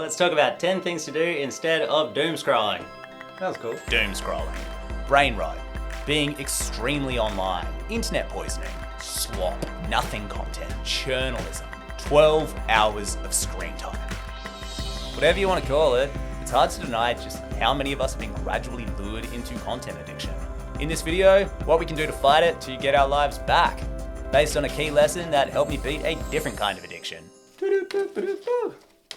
let's talk about 10 things to do instead of doomscrolling. That was cool. Doomscrolling, brainrot, being extremely online, internet poisoning, slop, nothing content, journalism, 12 hours of screen time. Whatever you want to call it, it's hard to deny just how many of us have been gradually lured into content addiction. In this video, what we can do to fight it to get our lives back, based on a key lesson that helped me beat a different kind of addiction.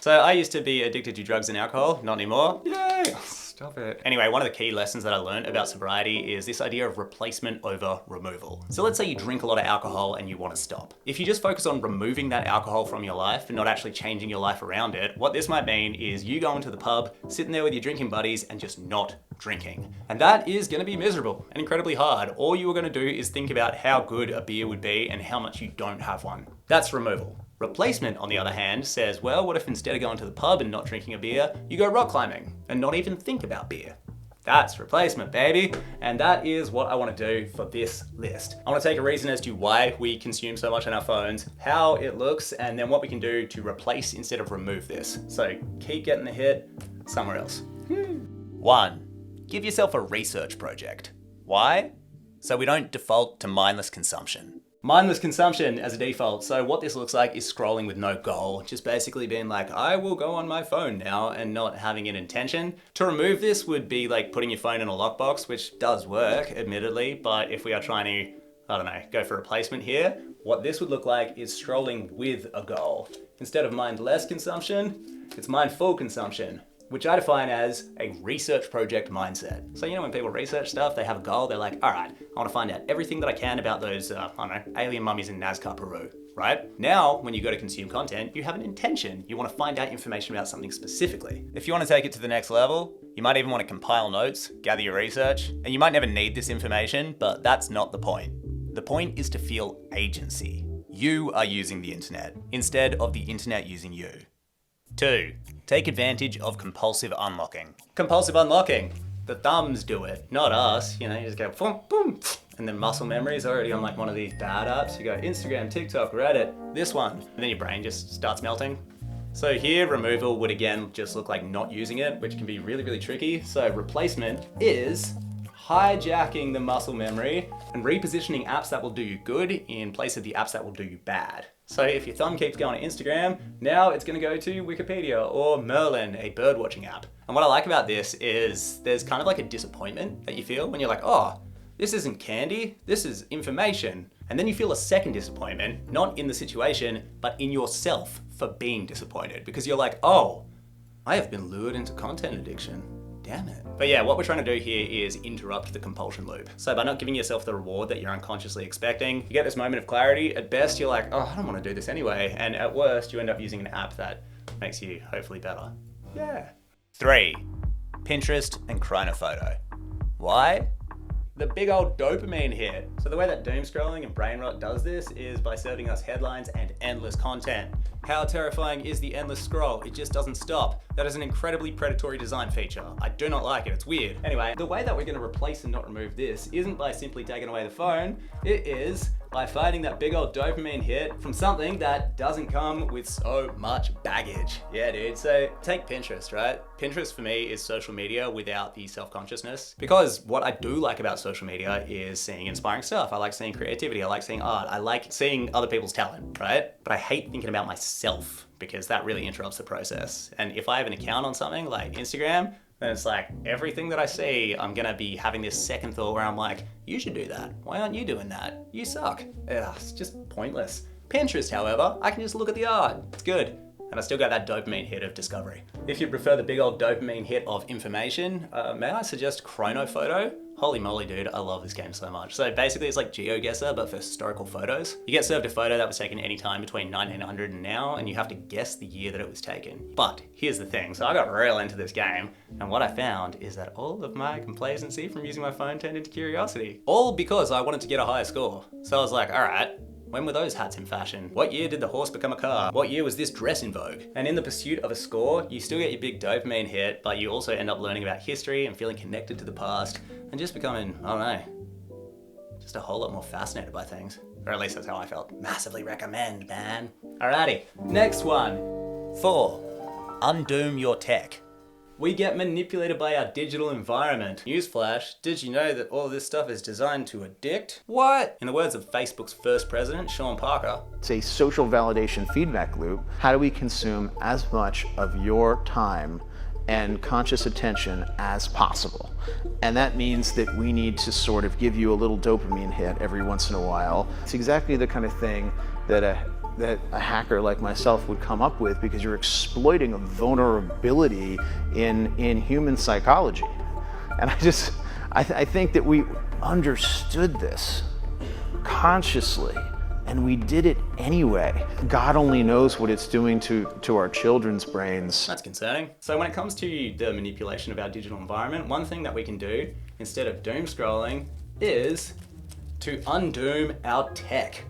So I used to be addicted to drugs and alcohol, not anymore. Yay! Stop it. Anyway, one of the key lessons that I learned about sobriety is this idea of replacement over removal. So let's say you drink a lot of alcohol and you want to stop. If you just focus on removing that alcohol from your life and not actually changing your life around it, what this might mean is you going to the pub, sitting there with your drinking buddies and just not drinking. And that is going to be miserable and incredibly hard. All you are going to do is think about how good a beer would be and how much you don't have one. That's removal. Replacement, on the other hand, says, well, what if instead of going to the pub and not drinking a beer, you go rock climbing and not even think about beer? That's replacement, baby. And that is what I want to do for this list. I want to take a reason as to why we consume so much on our phones, how it looks, and then what we can do to replace instead of remove this. So keep getting the hit somewhere else. 1. Give yourself a research project. Why? So we don't default to mindless consumption. Mindless consumption as a default. So what this looks like is scrolling with no goal. Just basically being like, I will go on my phone now and not having an intention. To remove this would be like putting your phone in a lockbox, which does work, admittedly. But if we are trying to, I don't know, go for replacement here, what this would look like is scrolling with a goal. Instead of mindless consumption, it's mindful consumption, which I define as a research project mindset. So you know when people research stuff, they have a goal, they're like, all right, I wanna find out everything that I can about those, I don't know, alien mummies in Nazca, Peru, right? Now, when you go to consume content, you have an intention. You wanna find out information about something specifically. If you wanna take it to the next level, you might even wanna compile notes, gather your research, and you might never need this information, but that's not the point. The point is to feel agency. You are using the internet, instead of the internet using you. 2. Take advantage of compulsive unlocking. Compulsive unlocking. The thumbs do it, not us. You know, you just go boom, boom, and then muscle memory is already on like one of these bad apps. You go Instagram, TikTok, Reddit, this one, and then your brain just starts melting. So here, removal would again just look like not using it, which can be really, really tricky. So replacement is hijacking the muscle memory and repositioning apps that will do you good in place of the apps that will do you bad. So if your thumb keeps going to Instagram, now it's going to go to Wikipedia or Merlin, a bird watching app. And what I like about this is there's kind of like a disappointment that you feel when you're like, oh, this isn't candy, this is information. And then you feel a second disappointment, not in the situation, but in yourself for being disappointed, because you're like, oh, I have been lured into content addiction. Damn it. But yeah, what we're trying to do here is interrupt the compulsion loop. So by not giving yourself the reward that you're unconsciously expecting, you get this moment of clarity. At best, you're like, oh, I don't want to do this anyway. And at worst, you end up using an app that makes you hopefully better. Yeah. 3. Pinterest and Chronophoto. Why? The big old dopamine hit. So the way that doomscrolling and brainrot does this is by serving us headlines and endless content. How terrifying is the endless scroll? It just doesn't stop. That is an incredibly predatory design feature. I do not like it, it's weird. Anyway, the way that we're gonna replace and not remove this isn't by simply taking away the phone, it is by finding that big old dopamine hit from something that doesn't come with so much baggage. Yeah, dude, so take Pinterest, right? Pinterest for me is social media without the self-consciousness. Because what I do like about social media is seeing inspiring stuff. I like seeing creativity, I like seeing art, I like seeing other people's talent, right? But I hate thinking about myself because that really interrupts the process. And if I have an account on something like Instagram, then it's like everything that I see, I'm gonna be having this second thought where I'm like, you should do that. Why aren't you doing that? You suck. Ugh, it's just pointless. Pinterest, however, I can just look at the art. It's good. And I still got that dopamine hit of discovery. If you prefer the big old dopamine hit of information, may I suggest Chronophoto? Holy moly, dude, I love this game so much. So basically it's like GeoGuessr, but for historical photos. You get served a photo that was taken any time between 1900 and now, and you have to guess the year that it was taken. But here's the thing, so I got real into this game, and what I found is that all of my complacency from using my phone turned into curiosity. All because I wanted to get a higher score. So I was like, all right, when were those hats in fashion? What year did the horse become a car? What year was this dress in vogue? And in the pursuit of a score, you still get your big dopamine hit, but you also end up learning about history and feeling connected to the past and just becoming, I don't know, just a whole lot more fascinated by things. Or at least that's how I felt. Massively recommend, man. Alrighty, next one. 4. undoom your tech. We get manipulated by our digital environment. Newsflash, did you know that all this stuff is designed to addict? What? In the words of Facebook's first president, Sean Parker, it's a social validation feedback loop. How do we consume as much of your time and conscious attention as possible? And that means that we need to sort of give you a little dopamine hit every once in a while. It's exactly the kind of thing that a hacker like myself would come up with, because you're exploiting a vulnerability in human psychology. And I think that we understood this consciously, and we did it anyway. God only knows what it's doing to our children's brains. That's concerning. So when it comes to the manipulation of our digital environment, one thing that we can do instead of doom scrolling is to undoom our tech.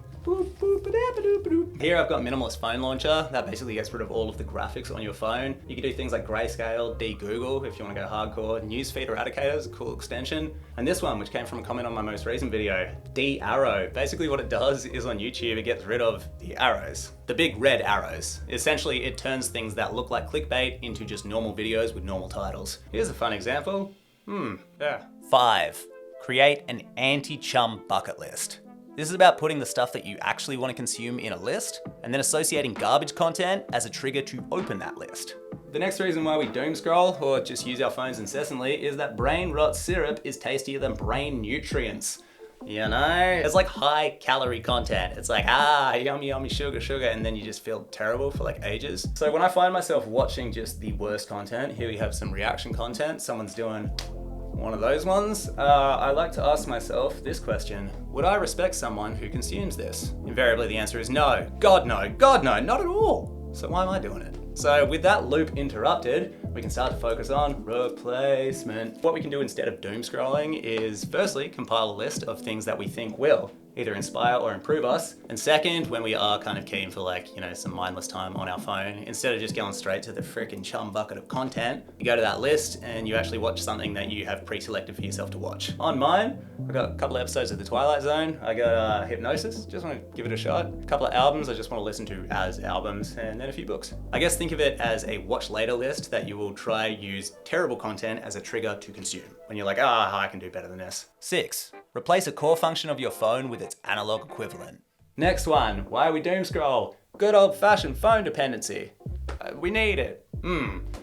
Here I've got minimalist phone launcher that basically gets rid of all of the graphics on your phone. You can do things like grayscale, de-Google if you want to go hardcore, newsfeed eradicator is a cool extension. And this one, which came from a comment on my most recent video, de-arrow. Basically what it does is on YouTube, it gets rid of the arrows. The big red arrows. Essentially, it turns things that look like clickbait into just normal videos with normal titles. Here's a fun example. 5. Create an anti-Chum bucket list. This is about putting the stuff that you actually want to consume in a list and then associating garbage content as a trigger to open that list. The next reason why we doom scroll or just use our phones incessantly is that brain rot syrup is tastier than brain nutrients. You know, it's like high calorie content. It's like, yummy, yummy, sugar, sugar, and then you just feel terrible for like ages. So when I find myself watching just the worst content, here we have some reaction content, someone's doing one of those ones, I like to ask myself this question: would I respect someone who consumes this? Invariably the answer is no. God no, not at all. So why am I doing it? So with that loop interrupted, we can start to focus on replacement. What we can do instead of doom scrolling is firstly compile a list of things that we think will either inspire or improve us. And second, when we are kind of keen for like, you know, some mindless time on our phone, instead of just going straight to the freaking Chum bucket of content, you go to that list and you actually watch something that you have pre-selected for yourself to watch. On mine, I got a couple of episodes of The Twilight Zone. I got Hypnosis, just want to give it a shot. A couple of albums I just want to listen to as albums, and then a few books. I guess think of it as a watch later list that you will try use terrible content as a trigger to consume. When you're like, I can do better than this. 6. Replace a core function of your phone with its analog equivalent. Next one, why we doom scroll? Good old fashioned phone dependency. We need it.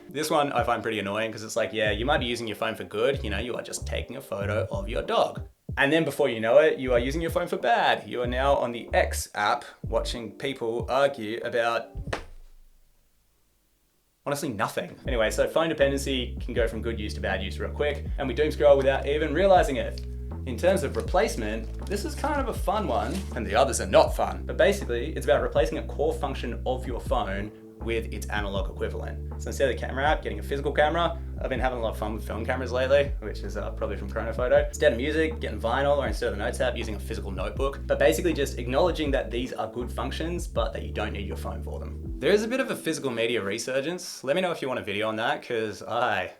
This one I find pretty annoying because it's like, yeah, you might be using your phone for good, you know, you are just taking a photo of your dog. And then before you know it, you are using your phone for bad. You are now on the X app watching people argue about honestly nothing. Anyway, so phone dependency can go from good use to bad use real quick, and we doom scroll without even realizing it. In terms of replacement, this is kind of a fun one, and the others are not fun. But basically, it's about replacing a core function of your phone with its analog equivalent. So instead of the camera app, getting a physical camera. I've been having a lot of fun with film cameras lately, which is probably from Chronophoto. Instead of music, getting vinyl, or instead of the notes app, using a physical notebook. But basically just acknowledging that these are good functions, but that you don't need your phone for them. There is a bit of a physical media resurgence. Let me know if you want a video on that, because I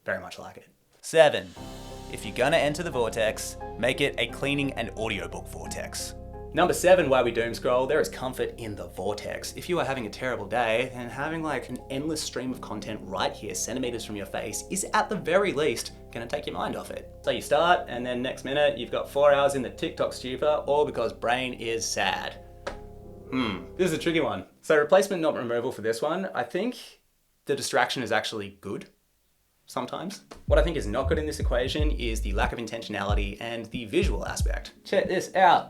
very much like it. 7. If you're gonna enter the vortex, make it a cleaning and audiobook vortex. Number 7, why we doom scroll, there is comfort in the vortex. If you are having a terrible day, then having like an endless stream of content right here, centimeters from your face, is at the very least gonna take your mind off it. So you start, and then next minute, you've got 4 hours in the TikTok stupor, all because brain is sad. This is a tricky one. So replacement, not removal for this one. I think the distraction is actually good. Sometimes. What I think is not good in this equation is the lack of intentionality and the visual aspect. Check this out.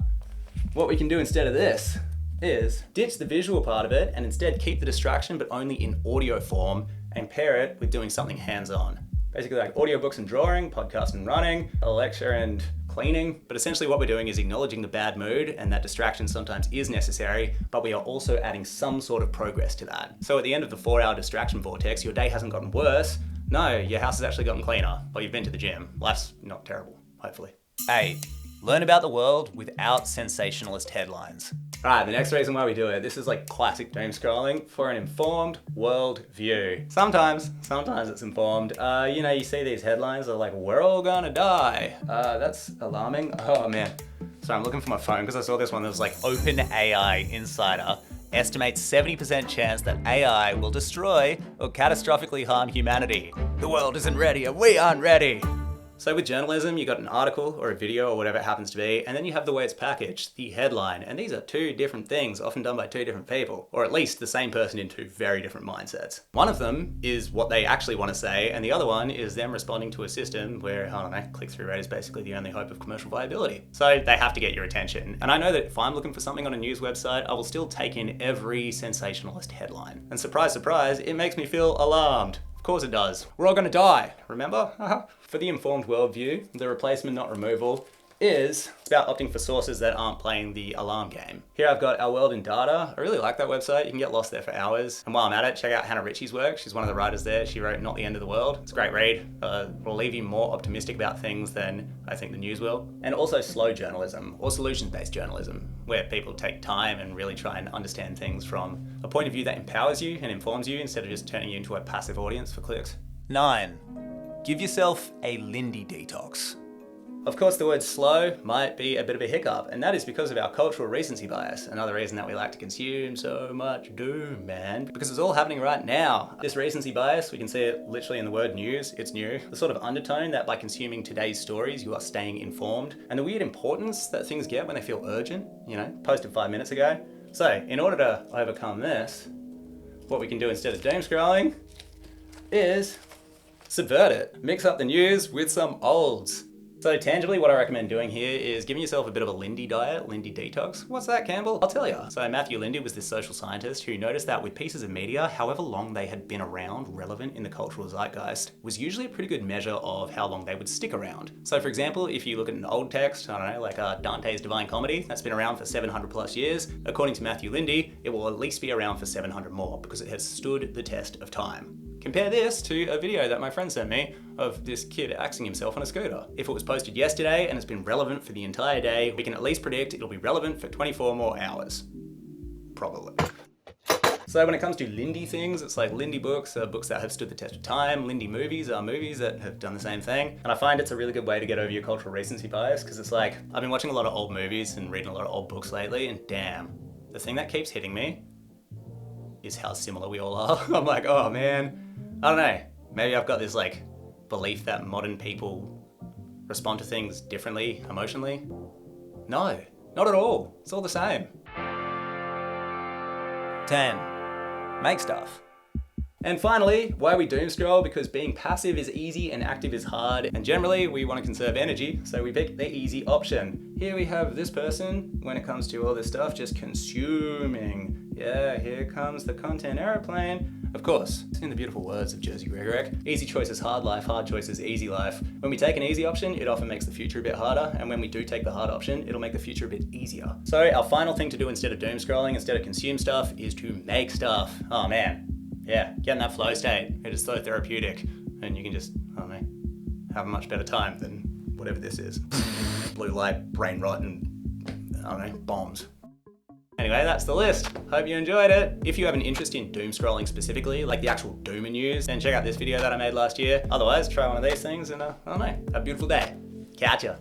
What we can do instead of this is ditch the visual part of it and instead keep the distraction, but only in audio form, and pair it with doing something hands-on. Basically like audiobooks and drawing, podcast and running, a lecture and cleaning. But essentially what we're doing is acknowledging the bad mood, and that distraction sometimes is necessary, but we are also adding some sort of progress to that. So at the end of the 4-hour distraction vortex, your day hasn't gotten worse. No, your house has actually gotten cleaner, or you've been to the gym. Life's not terrible, hopefully. 8. Learn about the world without sensationalist headlines. All right, the next reason why we do it, this is like classic doom scrolling for an informed world view. Sometimes it's informed. You know, you see these headlines that are like, we're all gonna die. That's alarming. Oh man. So I'm looking for my phone because I saw this one that was like OpenAI Insider. estimates 70% chance that AI will destroy or catastrophically harm humanity. The world isn't ready and we aren't ready. So with journalism, you got an article or a video or whatever it happens to be, and then you have the way it's packaged, the headline, and these are two different things, often done by two different people, or at least the same person in two very different mindsets. One of them is what they actually want to say, and the other one is them responding to a system where, I don't know, click-through rate is basically the only hope of commercial viability. So they have to get your attention. And I know that if I'm looking for something on a news website, I will still take in every sensationalist headline. And surprise, surprise, it makes me feel alarmed. Of course it does. We're all gonna die, remember? For the informed worldview, the replacement, not removal, is about opting for sources that aren't playing the alarm game. Here I've got Our World in Data. I really like that website. You can get lost there for hours. And while I'm at it, check out Hannah Ritchie's work. She's one of the writers there. She wrote Not the End of the World. It's a great read. Will leave you more optimistic about things than I think the news will. And also slow journalism or solutions-based journalism, where people take time and really try and understand things from a point of view that empowers you and informs you instead of just turning you into a passive audience for clicks. 9. Give yourself a Lindy detox. Of course, the word slow might be a bit of a hiccup, and that is because of our cultural recency bias. Another reason that we like to consume so much doom, man, because it's all happening right now. This recency bias, we can see it literally in the word news. It's new. The sort of undertone that by consuming today's stories, you are staying informed, and the weird importance that things get when they feel urgent, posted 5 minutes ago. So, in order to overcome this, what we can do instead of doom scrolling is subvert it. Mix up the news with some olds. So tangibly, what I recommend doing here is giving yourself a bit of a Lindy diet, Lindy detox. What's that, Campbell? I'll tell you. So Matthew Lindy was this social scientist who noticed that with pieces of media, however long they had been around, relevant in the cultural zeitgeist, was usually a pretty good measure of how long they would stick around. So for example, if you look at an old text, I don't know, like Dante's Divine Comedy, that's been around for 700 plus years, according to Matthew Lindy, it will at least be around for 700 more because it has stood the test of time. Compare this to a video that my friend sent me of this kid axing himself on a scooter. If it was posted yesterday and it's been relevant for the entire day, we can at least predict it'll be relevant for 24 more hours. Probably. So when it comes to Lindy things, it's like Lindy books are books that have stood the test of time. Lindy movies are movies that have done the same thing. And I find it's a really good way to get over your cultural recency bias, because it's like, I've been watching a lot of old movies and reading a lot of old books lately, and damn, the thing that keeps hitting me is how similar we all are. I'm like, oh man, I don't know, maybe I've got this like belief that modern people respond to things differently emotionally. No, not at all. It's all the same. 10. Make stuff. And finally, why we doom scroll? Because being passive is easy and active is hard, and generally we want to conserve energy, so we pick the easy option. Here we have this person, when it comes to all this stuff, just consuming. Yeah, here comes the content airplane. Of course, in the beautiful words of Jersey Gregorek, easy choice is hard life, hard choice is easy life. When we take an easy option, it often makes the future a bit harder, and when we do take the hard option, it'll make the future a bit easier. So our final thing to do instead of doom scrolling, instead of consume stuff, is to make stuff. Oh man, yeah, get in that flow state. It is so therapeutic, and you can just, I don't know, have a much better time than whatever this is. Blue light, brain rot, and I don't know, bombs. Anyway, that's the list. Hope you enjoyed it. If you have an interest in doom scrolling specifically, like the actual doom news, then check out this video that I made last year. Otherwise, try one of these things and I don't know, have a beautiful day. Catch ya.